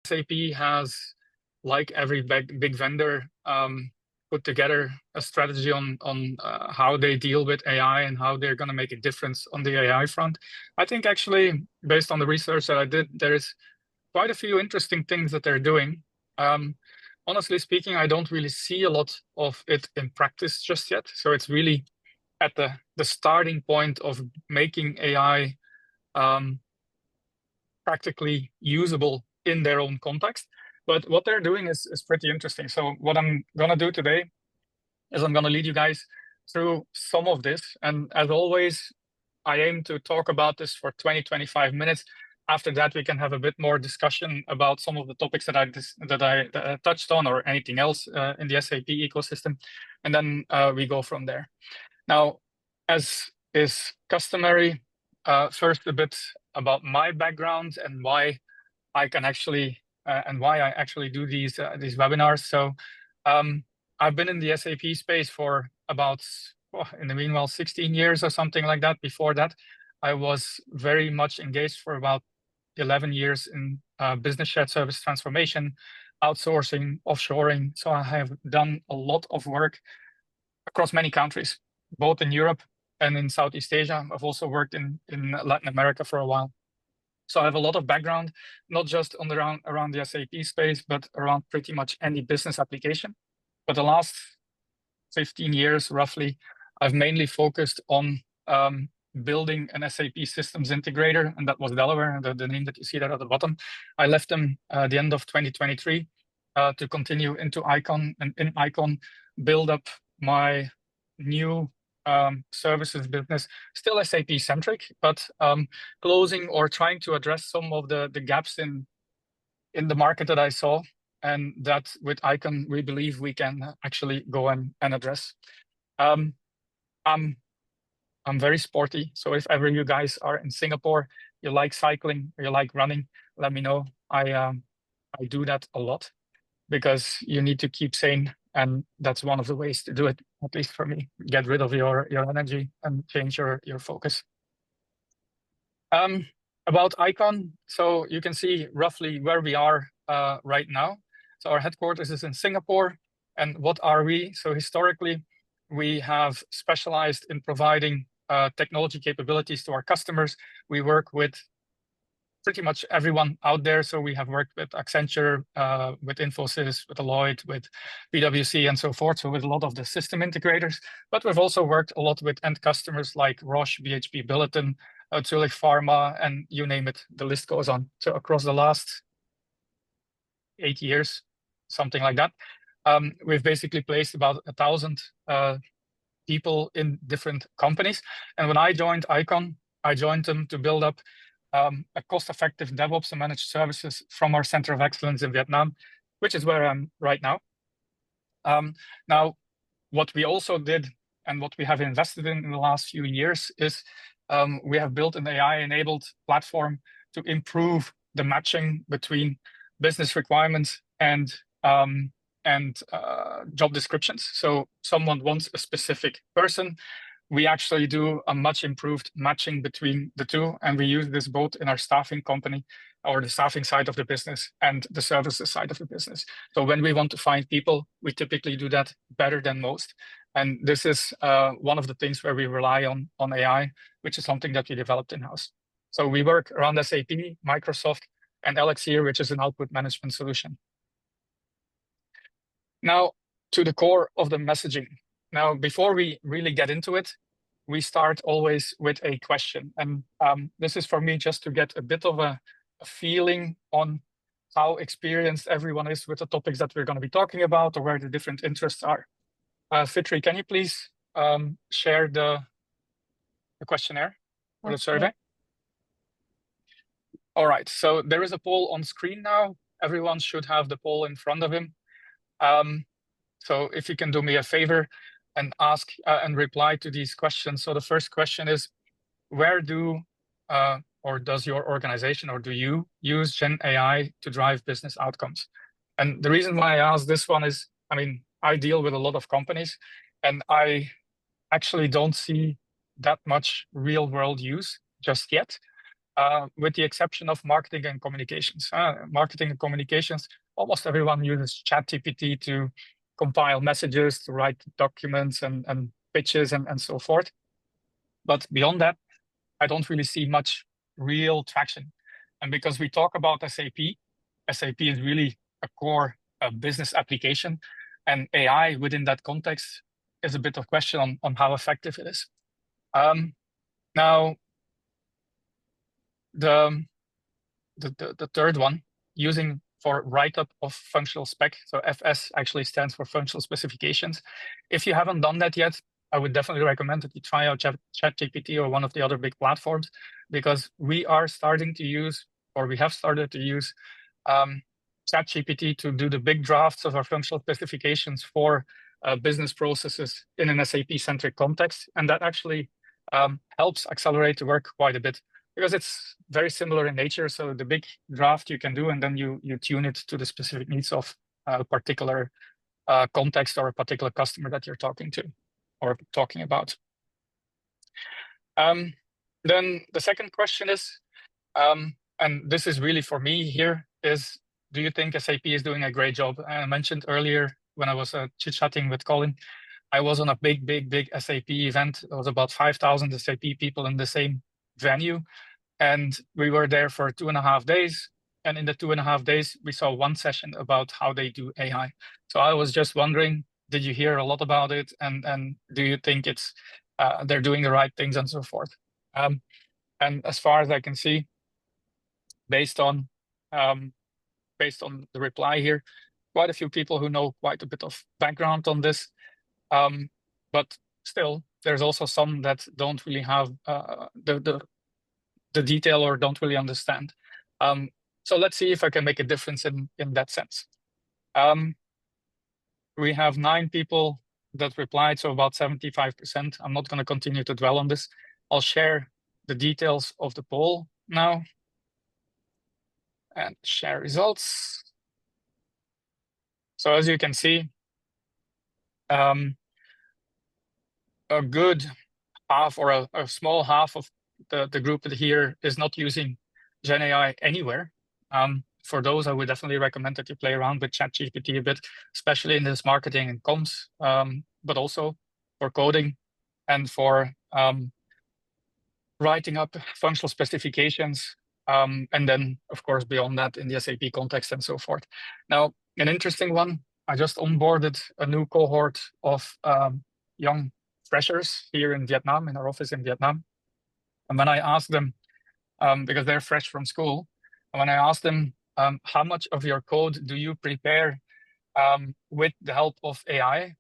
SAP has, like every big vendor, put together a strategy on how they deal with AI and how they're going to make a difference on the AI front. I think actually, based on the research that I did, there is quite a few interesting things that they're doing. Honestly speaking, I don't really see a lot of it in practice just yet. So it's really at the starting point of making AI practically usable in their own context. But what they're doing is pretty interesting. So what I'm going to do today is I'm going to lead you guys through some of this. And as always, I aim to talk about this for 20-25 minutes. After that, we can have a bit more discussion about some of the topics that I touched on or anything else in the SAP ecosystem. And then we go from there. Now, as is customary, first a bit about my background and why I can actually do these webinars. So I've been in the SAP space for about, in the meanwhile, 16 years or something like that. Before that, I was very much engaged for about 11 years in business shared service transformation, outsourcing, offshoring. So I have done a lot of work across many countries, both in Europe and in Southeast Asia. I've also worked in Latin America for a while. So I have a lot of background, not just on around the SAP space, but around pretty much any business application. But the last 15 years, roughly, I've mainly focused on building an SAP systems integrator, and that was Delaware, the name that you see there at the bottom. I left them at the end of 2023 to continue into Icon, and in Icon, build up my new services business, still SAP centric, but closing or trying to address some of the gaps in the market that I saw, and that with Icon we believe we can actually go and address. I'm very sporty, so if ever you guys are in Singapore, you like cycling or you like running, let me know. I do that a lot because you need to keep sane. And that's one of the ways to do it, at least for me. Get rid of your energy and change your focus. About Icon, so you can see roughly where we are right now. So our headquarters is in Singapore. And what are we? So historically, we have specialized in providing technology capabilities to our customers. We work with pretty much everyone out there. So we have worked with Accenture, with Infosys, with Deloitte, with PwC, and so forth. So with a lot of the system integrators, but we've also worked a lot with end customers like Roche, BHP Billiton, Zurich Pharma, and you name it, the list goes on. So across the last 8 years, something like that, we've basically placed about 1,000 people in different companies. And when I joined Icon, I joined them to build up a cost-effective DevOps and managed services from our Center of Excellence in Vietnam, which is where I'm right now. Now, what we also did and what we have invested in the last few years is we have built an AI-enabled platform to improve the matching between business requirements and job descriptions. So someone wants a specific person, we actually do a much improved matching between the two. And we use this both in our staffing company or the staffing side of the business and the services side of the business. So when we want to find people, we typically do that better than most. And this is one of the things where we rely on AI, which is something that we developed in-house. So we work around SAP, Microsoft, and Elixir, which is an output management solution. Now, to the core of the messaging. Now, before we really get into it, we start always with a question. And this is for me just to get a bit of a feeling on how experienced everyone is with the topics that we're going to be talking about or where the different interests are. Fitri, can you please share the questionnaire or the survey? All right, so there is a poll on screen now. Everyone should have the poll in front of him. So if you can do me a favor and ask and reply to these questions. So the first question is, where do or does your organization or do you use Gen AI to drive business outcomes? And the reason why I ask this one is, I mean, I deal with a lot of companies and I actually don't see that much real world use just yet. with the exception of marketing and communications. Marketing and communications, almost everyone uses ChatGPT to compile messages, to write documents and pitches and so forth. But beyond that, I don't really see much real traction. And because we talk about SAP, SAP is really a core business application, and AI within that context is a bit of question on how effective it is. Now, the third one, using for write-up of functional spec. So FS actually stands for functional specifications. If you haven't done that yet, I would definitely recommend that you try out ChatGPT or one of the other big platforms, because we are starting to use, or we have started to use ChatGPT to do the big drafts of our functional specifications for business processes in an SAP-centric context. And that actually helps accelerate the work quite a bit, because it's very similar in nature. So the big draft you can do, and then you tune it to the specific needs of a particular context or a particular customer that you're talking to or talking about. Then the second question is, and this is really for me here, is do you think SAP is doing a great job? I mentioned earlier when I was chit-chatting with Colin, I was on a big SAP event. It was about 5,000 SAP people in the same venue. And we were there for 2.5 days. And in the 2.5 days, we saw one session about how they do AI. So I was just wondering, did you hear a lot about it? And do you think it's they're doing the right things and so forth? And as far as I can see, based on the reply here, quite a few people who know quite a bit of background on this. But still, there's also some that don't really have the detail or don't really understand. So let's see if I can make a difference in that sense. We have 9 people that replied, so about 75%. I'm not going to continue to dwell on this. I'll share the details of the poll now and share results. So as you can see, a good half or a small half of the group here is not using GenAI anywhere. For those, I would definitely recommend that you play around with ChatGPT a bit, especially in this marketing and comms, but also for coding and for writing up functional specifications. And then, of course, beyond that in the SAP context and so forth. Now, an interesting one, I just onboarded a new cohort of young freshers here in Vietnam, in our office in Vietnam. And when I asked them, because they're fresh from school, and when I asked them, how much of your code do you prepare with the help of AI?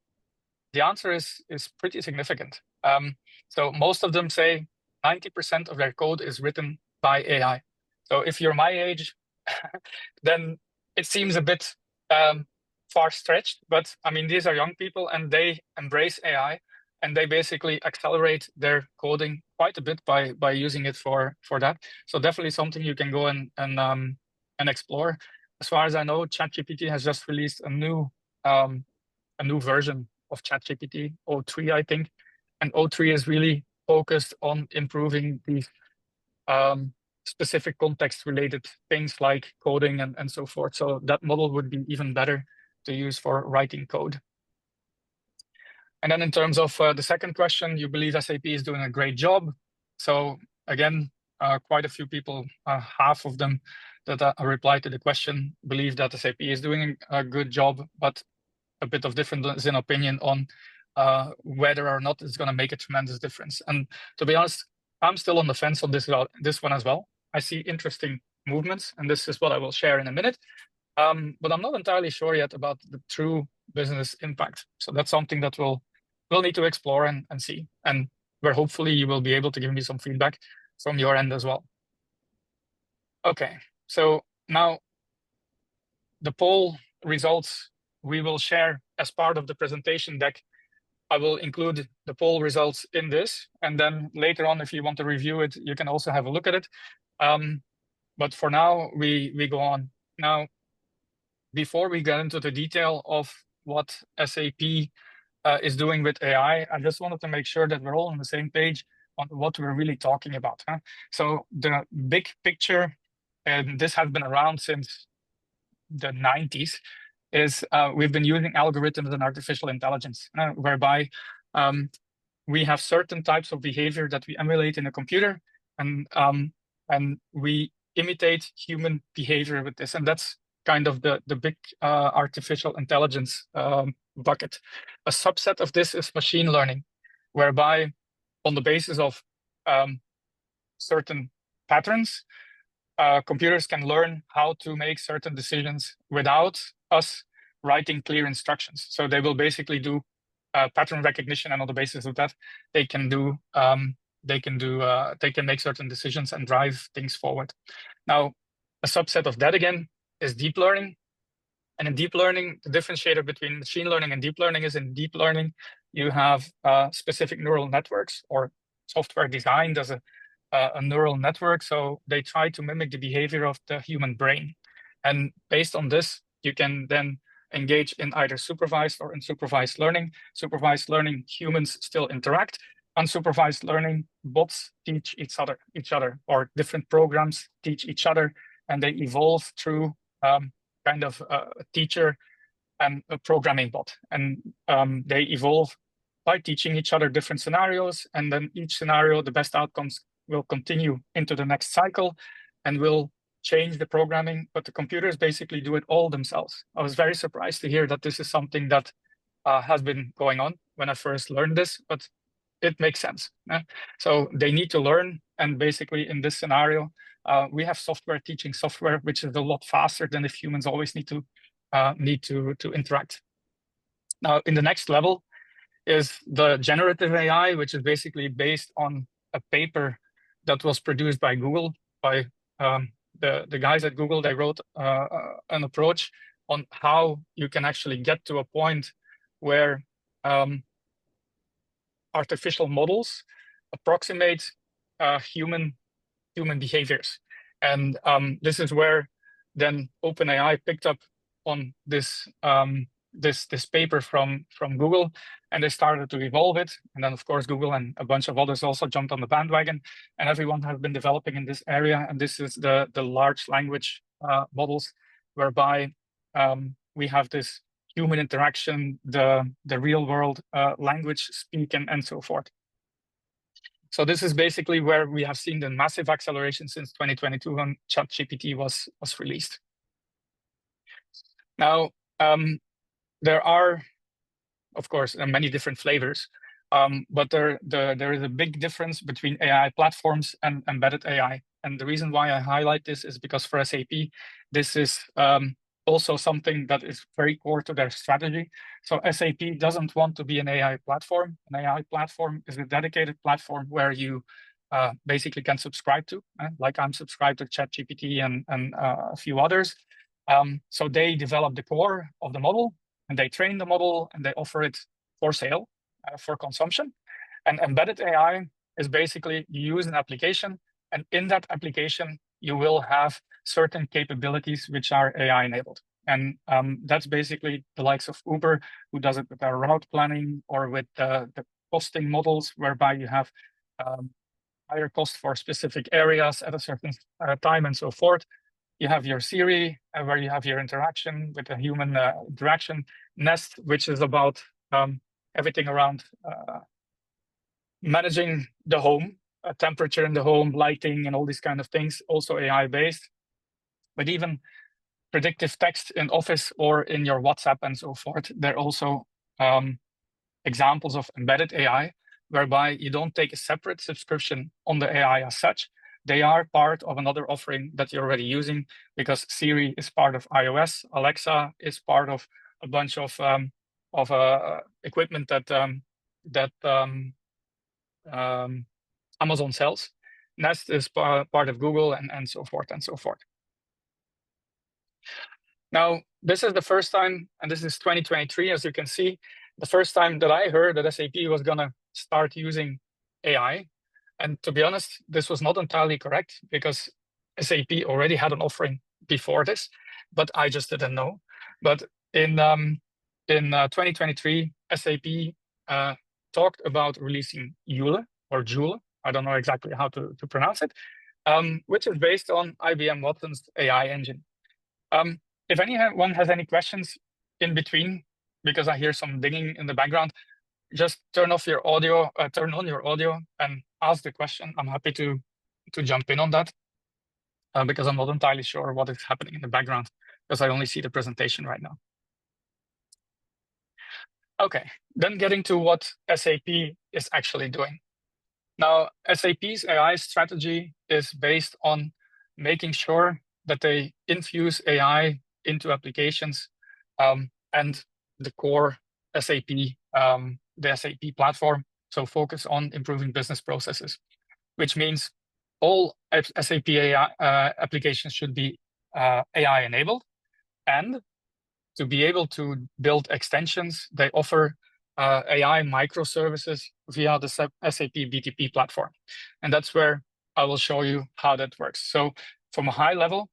The answer is pretty significant. So most of them say 90% of their code is written by AI. So if you're my age, then it seems a bit far-stretched. But I mean, these are young people and they embrace AI. And they basically accelerate their coding quite a bit by using it for that. So definitely something you can go and explore. As far as I know, ChatGPT has just released a new version of ChatGPT, O3, I think. And O3 is really focused on improving the specific context-related things like coding and so forth. So that model would be even better to use for writing code. And then in terms of the second question, you believe SAP is doing a great job. So again, quite a few people, half of them that replied to the question, believe that SAP is doing a good job, but a bit of difference in opinion on whether or not it's going to make a tremendous difference. And to be honest, I'm still on the fence on this one as well. I see interesting movements, and this is what I will share in a minute. But I'm not entirely sure yet about the true business impact. So that's something that we'll need to explore and see, and where hopefully you will be able to give me some feedback from your end as well. Okay, so now the poll results we will share as part of the presentation deck. I will include the poll results in this, and then later on, if you want to review it, you can also have a look at it. But for now, we go on. Now, before we get into the detail of what SAP is doing with AI, I just wanted to make sure that we're all on the same page on what we're really talking about. So the big picture, and this has been around since the 90s, is we've been using algorithms and artificial intelligence, whereby we have certain types of behavior that we emulate in a computer, and we imitate human behavior with this, and that's kind of the big artificial intelligence bucket. A subset of this is machine learning, whereby on the basis of certain patterns, computers can learn how to make certain decisions without us writing clear instructions. So they will basically do pattern recognition, and on the basis of that, they can make certain decisions and drive things forward. Now, a subset of that again is deep learning. And in deep learning, the differentiator between machine learning and deep learning is in deep learning, you have specific neural networks or software designed as a neural network. So they try to mimic the behavior of the human brain. And based on this, you can then engage in either supervised or unsupervised learning. Supervised learning, humans still interact. Unsupervised learning, bots teach each other, or different programs teach each other, and they evolve through kind of a teacher and a programming bot. And they evolve by teaching each other different scenarios, and then each scenario, the best outcomes will continue into the next cycle and will change the programming, but the computers basically do it all themselves. I was very surprised to hear that this is something that has been going on when I first learned this, but it makes sense. So they need to learn, and basically in this scenario, we have software teaching software, which is a lot faster than if humans always need to interact. Now, in the next level is the generative AI, which is basically based on a paper that was produced by Google, by the guys at Google. They wrote an approach on how you can actually get to a point where artificial models approximate human behaviors. And this is where then OpenAI picked up on this this paper from Google, and they started to evolve it. And then, of course, Google and a bunch of others also jumped on the bandwagon, and everyone has been developing in this area. And this is the large language models, whereby we have this human interaction, the real world language speak, and so forth. So this is basically where we have seen the massive acceleration since 2022 when ChatGPT was released. Now, there are, of course, many different flavors, but there is a big difference between AI platforms and embedded AI. And the reason why I highlight this is because for SAP, this is also something that is very core to their strategy. So SAP doesn't want to be an AI platform. An AI platform is a dedicated platform where you basically can subscribe to, like I'm subscribed to ChatGPT and a few others. So they develop the core of the model, and they train the model, and they offer it for sale, for consumption. And embedded AI is basically you use an application, and in that application, you will have certain capabilities which are AI enabled. And that's basically the likes of Uber, who does it with their route planning, or with the costing models, whereby you have higher cost for specific areas at a certain time, and so forth. You have your Siri, where you have your interaction with a human interaction. Nest, which is about everything around managing the home, temperature in the home, lighting, and all these kind of things, also AI-based. But even predictive text in Office or in your WhatsApp and so forth, they're also examples of embedded AI, whereby you don't take a separate subscription on the AI as such. They are part of another offering that you're already using, because Siri is part of iOS, Alexa is part of a bunch of equipment that Amazon sells. Nest is part of Google, and so forth and so forth. Now, this is the first time, and this is 2023, as you can see, the first time that I heard that SAP was going to start using AI. And to be honest, this was not entirely correct, because SAP already had an offering before this, but I just didn't know. But in 2023, SAP talked about releasing Joule, I don't know exactly how to pronounce it, which is based on IBM Watson's AI engine. If anyone has any questions in between, because I hear some dinging in the background, just turn off your audio, turn on your audio and ask the question. I'm happy to jump in on that because I'm not entirely sure what is happening in the background because I only see the presentation right now. Okay, then getting to what SAP is actually doing. Now, SAP's AI strategy is based on making sure that they infuse AI into applications and the core SAP, the SAP platform. So focus on improving business processes, which means all SAP AI applications should be AI enabled. And to be able to build extensions, they offer AI microservices via the SAP BTP platform. And that's where I will show you how that works. So from a high level,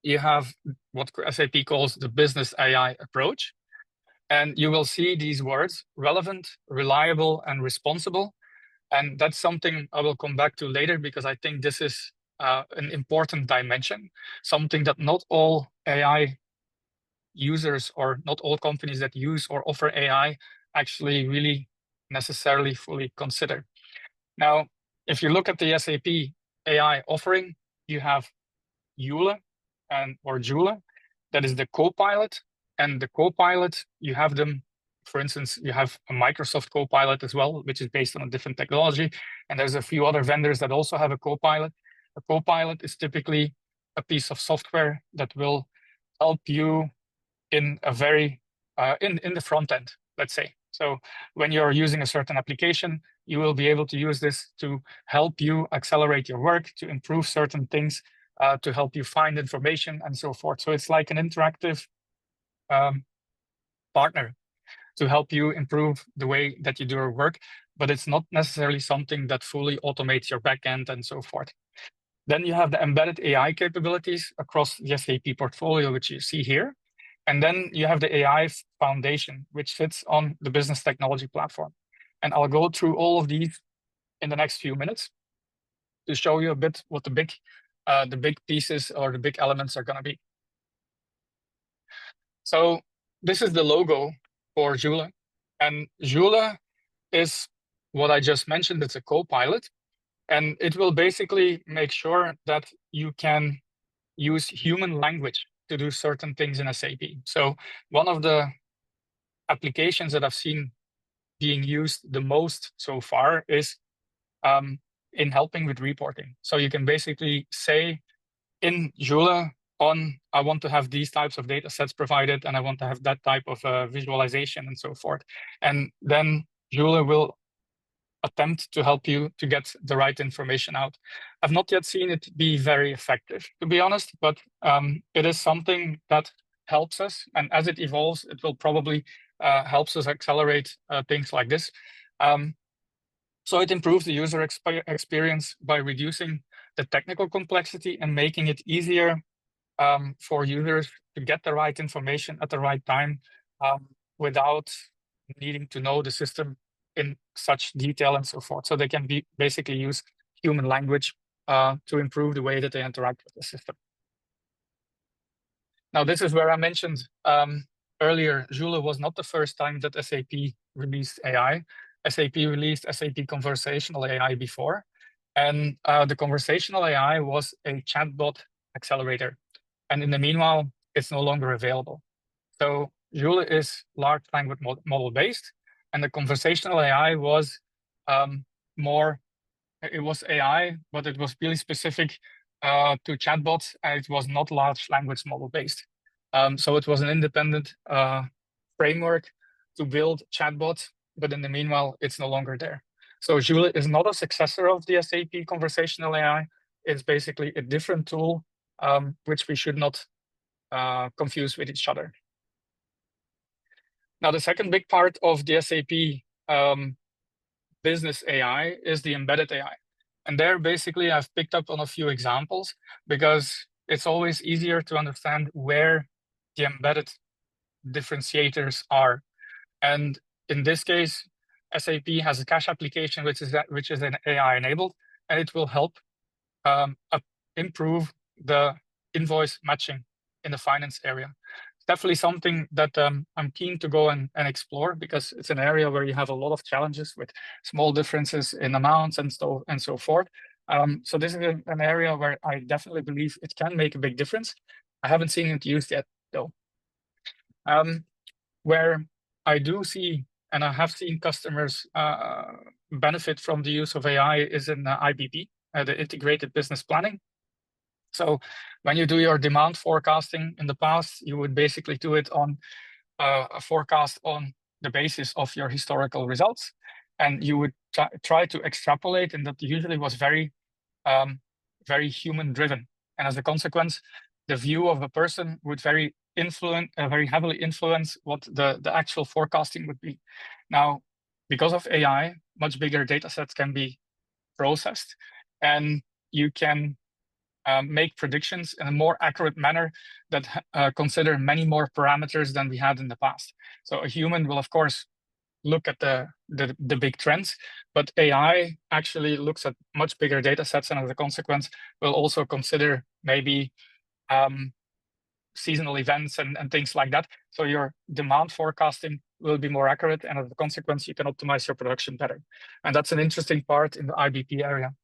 you have what SAP calls the business AI approach. And you will see these words: relevant, reliable, and responsible. And that's something I will come back to later because I think this is an important dimension, something that not all AI users or not all companies that use or offer AI actually really necessarily fully consider. Now, if you look at the SAP AI offering, you have Joule or Joule, that is the Copilot. And the Copilot, you have them, for instance, you have a Microsoft Copilot as well, which is based on a different technology. And there's a few other vendors that also have a Copilot. A Copilot is typically a piece of software that will help you in a very in the front end, let's say. So when you're using a certain application, you will be able to use this to help you accelerate your work, to improve certain things, to help you find information and so forth. So it's like an interactive partner to help you improve the way that you do your work, but it's not necessarily something that fully automates your backend and so forth. Then you have the embedded AI capabilities across the SAP portfolio, which you see here. And then you have the AI foundation, which sits on the business technology platform. And I'll go through all of these in the next few minutes to show you a bit what the big pieces or the big elements are going to be. So this is the logo for Joule. And Joule is what I just mentioned. It's a co-pilot. And it will basically make sure that you can use human language to do certain things in SAP. So one of the applications that I've seen being used the most so far is in helping with reporting. So you can basically say in Joule I want to have these types of data sets provided, and I want to have that type of visualization and so forth. And then Joule will attempt to help you to get the right information out. I've not yet seen it be very effective, to be honest, but it is something that helps us. And as it evolves, it will probably helps us accelerate things like this. So it improves the user experience by reducing the technical complexity and making it easier for users to get the right information at the right time without needing to know the system in such detail and so forth. So they can basically use human language to improve the way that they interact with the system. Now, this is where I mentioned earlier, Joule was not the first time that SAP released AI. SAP released SAP Conversational AI before. And the Conversational AI was a chatbot accelerator. And in the meanwhile, it's no longer available. So Joule is large language model based. And the Conversational AI was it was AI, but it was really specific to chatbots, and it was not large language model based. So it was an independent framework to build chatbots, but in the meanwhile, it's no longer there. So Joule is not a successor of the SAP Conversational AI. It's basically a different tool, which we should not confuse with each other. Now, the second big part of the SAP business AI is the embedded AI. And there, basically, I've picked up on a few examples because it's always easier to understand where the embedded differentiators are. And in this case, SAP has a cash application which is an AI enabled, and it will help improve the invoice matching in the finance area. It's definitely something that I'm keen to go and explore, because it's an area where you have a lot of challenges with small differences in amounts and so forth. So this is an area where I definitely believe it can make a big difference. I haven't seen it used yet, though. Where I do see, and I have seen customers benefit from the use of AI is in IBP, the integrated business planning. So when you do your demand forecasting in the past, you would basically do it on a forecast on the basis of your historical results, and you would try to extrapolate, and that usually was very human driven, and as a consequence, the view of a person would very heavily influence what the actual forecasting would be. Now, because of AI, much bigger data sets can be processed, and you can make predictions in a more accurate manner that consider many more parameters than we had in the past. So a human will, of course, look at the big trends, but AI actually looks at much bigger data sets, and as a consequence, will also consider maybe seasonal events and things like that. So your demand forecasting will be more accurate, and as a consequence, you can optimize your production better. And that's an interesting part in the IBP area.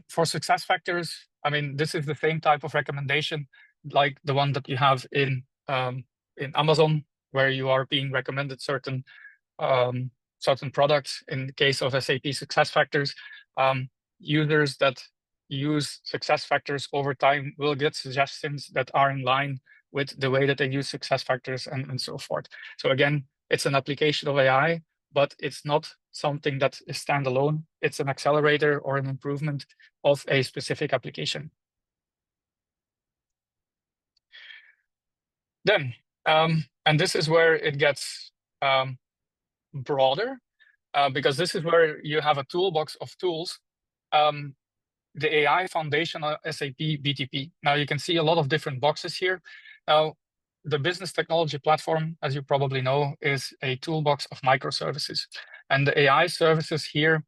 For success factors, I mean, this is the same type of recommendation like the one that you have in Amazon, where you are being recommended certain products. In the case of SAP success factors, users that use success factors over time will get suggestions that are in line with the way that they use success factors and so forth. So again, it's an application of AI, but it's not something that is standalone. It's an accelerator or an improvement of a specific application. Then, and this is where it gets broader, because this is where you have a toolbox of tools. The AI foundation of SAP BTP. Now you can see a lot of different boxes here. Now, the business technology platform, as you probably know, is a toolbox of microservices. And the AI services here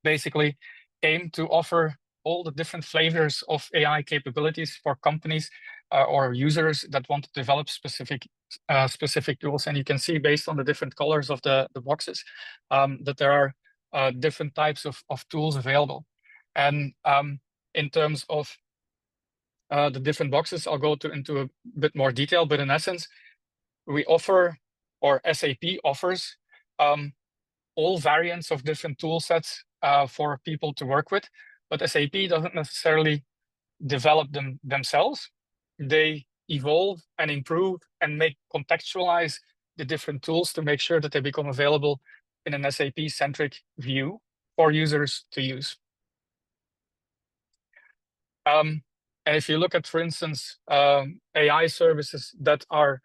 basically aim to offer all the different flavors of AI capabilities for companies or users that want to develop specific tools. And you can see based on the different colors of the boxes that there are different types of tools available. And in terms of the different boxes, I'll go into a bit more detail, but in essence, we offer, or SAP offers, all variants of different tool sets for people to work with, but SAP doesn't necessarily develop them themselves. They evolve and improve and contextualize the different tools to make sure that they become available in an SAP-centric view for users to use. And if you look at, for instance, AI services that are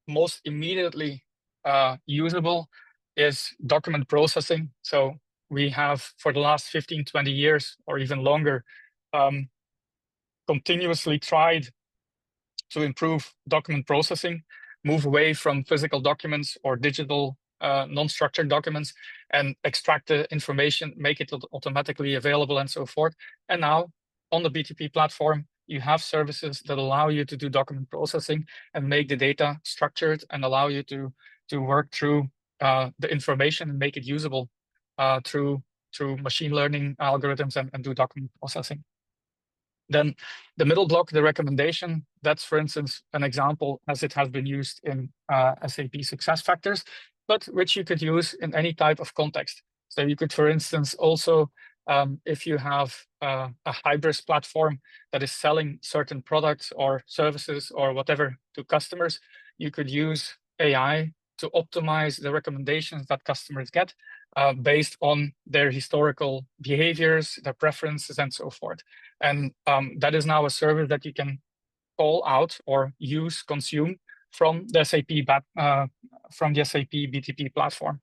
most immediately usable is document processing. So we have, for the last 15, 20 years, or even longer, continuously tried to improve document processing, move away from physical documents or digital non-structured documents, and extract the information, make it automatically available, and so forth. And now, on the BTP platform, you have services that allow you to do document processing and make the data structured and allow you to work through the information and make it usable through machine learning algorithms and do document processing. Then the middle block, the recommendation, that's, for instance, an example as it has been used in SAP SuccessFactors, but which you could use in any type of context. So you could, for instance, also, if you have a hybrid platform that is selling certain products or services or whatever to customers, you could use AI to optimize the recommendations that customers get based on their historical behaviors, their preferences, and so forth. And that is now a service that you can call out or use, consume from the SAP BTP platform.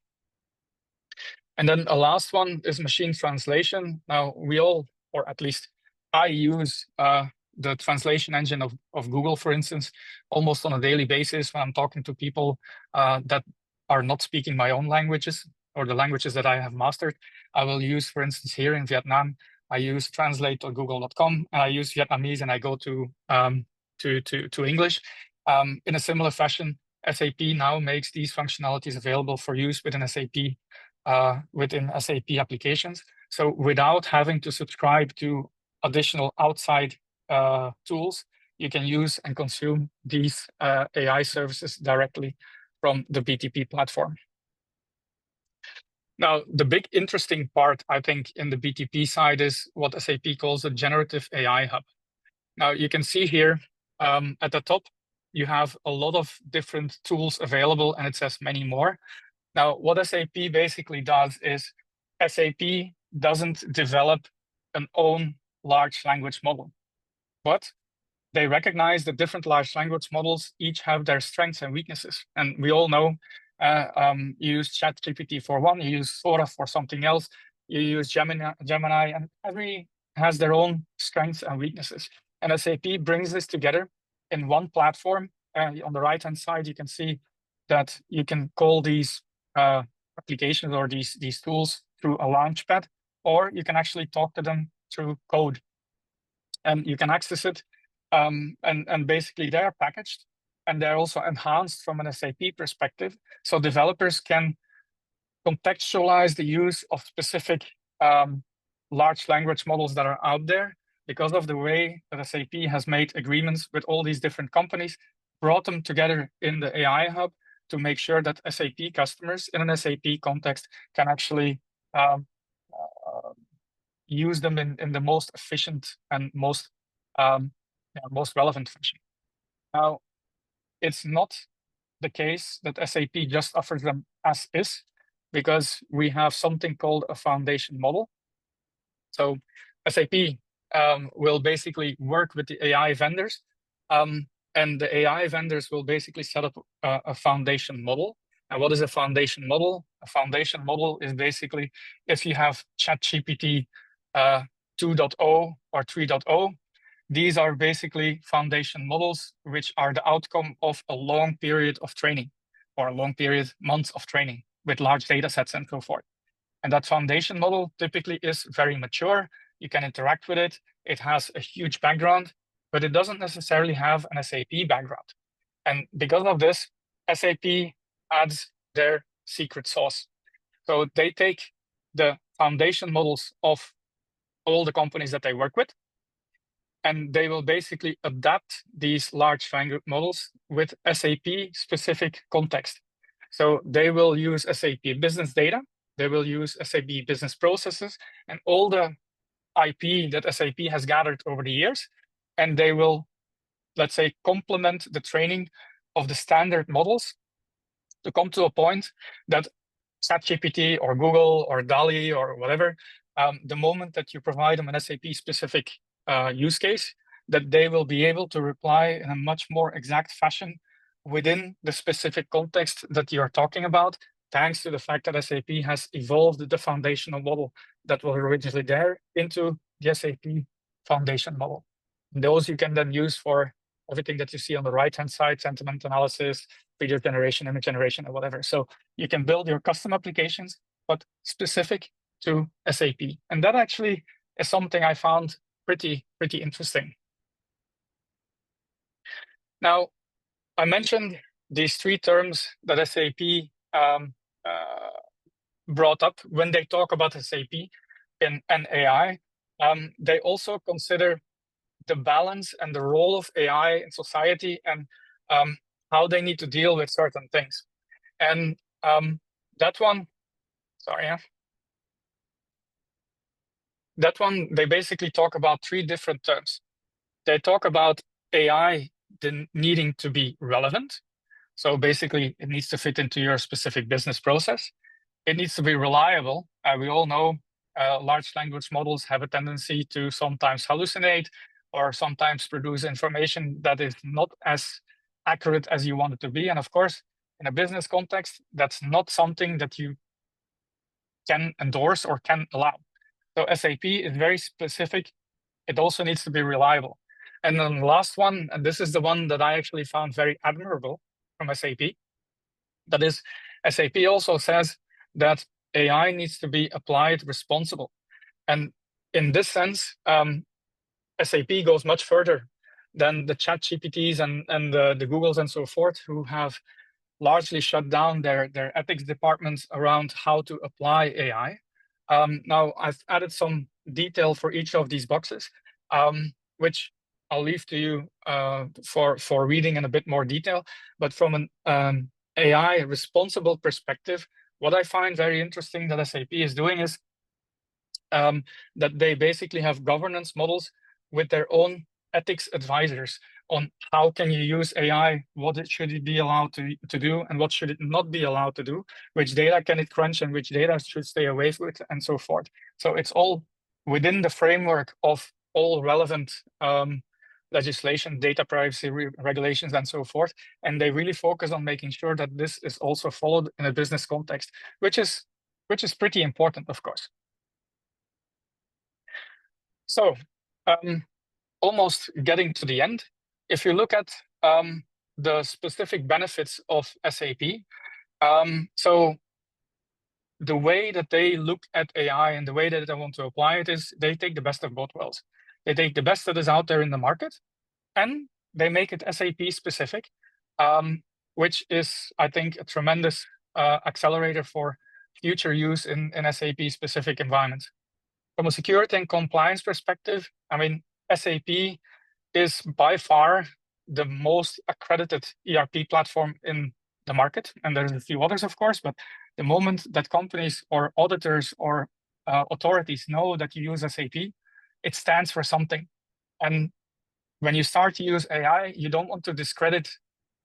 And then a last one is machine translation. Now we all, or at least I, use the translation engine of Google, for instance, almost on a daily basis when I'm talking to people that are not speaking my own languages or the languages that I have mastered, I will use, for instance, here in Vietnam, I use translate.google.com, and I use Vietnamese, and I go to English. In a similar fashion, SAP now makes these functionalities available for use within SAP applications. So without having to subscribe to additional outside tools, you can use and consume these AI services directly from the BTP platform. Now, the big interesting part, I think, in the BTP side is what SAP calls the generative AI hub. Now, you can see here at the top, you have a lot of different tools available, and it says many more. Now, what SAP basically does is SAP doesn't develop an own large language model, but they recognize that different large language models each have their strengths and weaknesses. And we all know you use ChatGPT for one, you use Sora for something else, you use Gemini, and every has their own strengths and weaknesses. And SAP brings this together in one platform. On the right-hand side, you can see that you can call these applications or these tools through a launchpad, or you can actually talk to them through code. And you can access it, and basically they're packaged, and they're also enhanced from an SAP perspective. So developers can contextualize the use of specific large language models that are out there because of the way that SAP has made agreements with all these different companies, brought them together in the AI hub to make sure that SAP customers in an SAP context can actually use them in the most efficient and most relevant fashion. Now, it's not the case that SAP just offers them as is, because we have something called a foundation model. So SAP will basically work with the AI vendors, and the AI vendors will basically set up a foundation model. And what is a foundation model? A foundation model is basically if you have ChatGPT 2.0 or 3.0, these are basically foundation models, which are the outcome of a long period of training or a long period, months of training with large data sets and so forth. And that foundation model typically is very mature. You can interact with it. It has a huge background, but it doesn't necessarily have an SAP background. And because of this, SAP adds their secret sauce. So they take the foundation models of all the companies that they work with, and they will basically adapt these large language models with SAP specific context. So they will use SAP business data, they will use SAP business processes, and all the IP that SAP has gathered over the years, and they will, let's say, complement the training of the standard models to come to a point that ChatGPT or Google or DALL-E or whatever, the moment that you provide them an SAP specific use case, that they will be able to reply in a much more exact fashion within the specific context that you're talking about, thanks to the fact that SAP has evolved the foundational model that was originally there into the SAP foundation model. And those you can then use for everything that you see on the right-hand side, sentiment analysis, video generation, image generation, or whatever. So you can build your custom applications, but specific to SAP. And that actually is something I found pretty interesting. Now, I mentioned these three terms that SAP brought up when they talk about SAP and AI. They also consider the balance and the role of AI in society and how they need to deal with certain things. And that one, they basically talk about three different terms. They talk about AI needing to be relevant. So basically, it needs to fit into your specific business process. It needs to be reliable. We all know large language models have a tendency to sometimes hallucinate or sometimes produce information that is not as accurate as you want it to be. And of course, in a business context, that's not something that you can endorse or can allow. So SAP is very specific. It also needs to be reliable. And then the last one, and this is the one that I actually found very admirable from SAP, that is SAP also says that AI needs to be applied responsible. And in this sense, SAP goes much further than the ChatGPTs and the Googles and so forth, who have largely shut down their ethics departments around how to apply AI. Now, I've added some detail for each of these boxes, which I'll leave to you for reading in a bit more detail. But from an AI responsible perspective, what I find very interesting that SAP is doing is that they basically have governance models with their own ethics advisors on how can you use AI, what should it be allowed to do, and what should it not be allowed to do, which data can it crunch and which data should stay away with, and so forth. So it's all within the framework of all relevant legislation, data privacy regulations, and so forth. And they really focus on making sure that this is also followed in a business context, which is pretty important, of course. So almost getting to the end, if you look at the specific benefits of SAP, so the way that they look at AI and the way that they want to apply it is they take the best of both worlds. They take the best that is out there in the market and they make it SAP specific, which is, I think, a tremendous accelerator for future use in SAP specific environments. From a security and compliance perspective, I mean, SAP is by far the most accredited ERP platform in the market. And there's a few others, of course, but the moment that companies or auditors or authorities know that you use SAP, it stands for something. And when you start to use AI, you don't want to discredit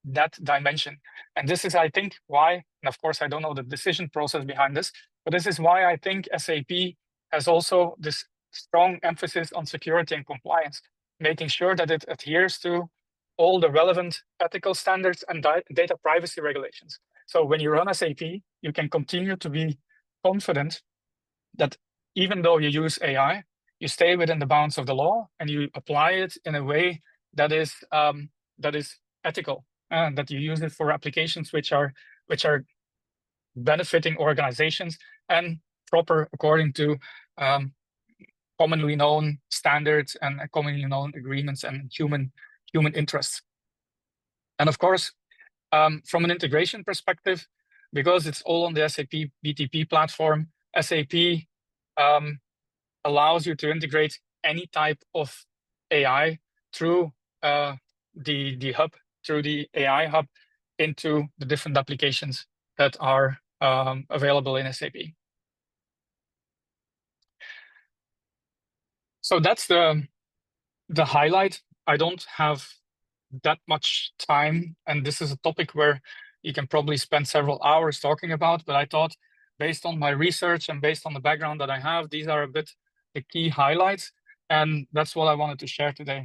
that dimension. And this is, I think, why, and of course, I don't know the decision process behind this, but this is why I think SAP has also this strong emphasis on security and compliance, making sure that it adheres to all the relevant ethical standards and data privacy regulations. So when you run SAP, you can continue to be confident that even though you use AI, you stay within the bounds of the law and you apply it in a way that is ethical, and that you use it for applications which are benefiting organizations and proper according to commonly known standards and commonly known agreements and human interests. And of course, from an integration perspective, because it's all on the SAP BTP platform, SAP allows you to integrate any type of AI through the hub, through the AI hub, into the different applications that are available in SAP. So that's the highlight. I don't have that much time, and this is a topic where you can probably spend several hours talking about, but I thought based on my research and based on the background that I have, these are a bit the key highlights, and that's what I wanted to share today.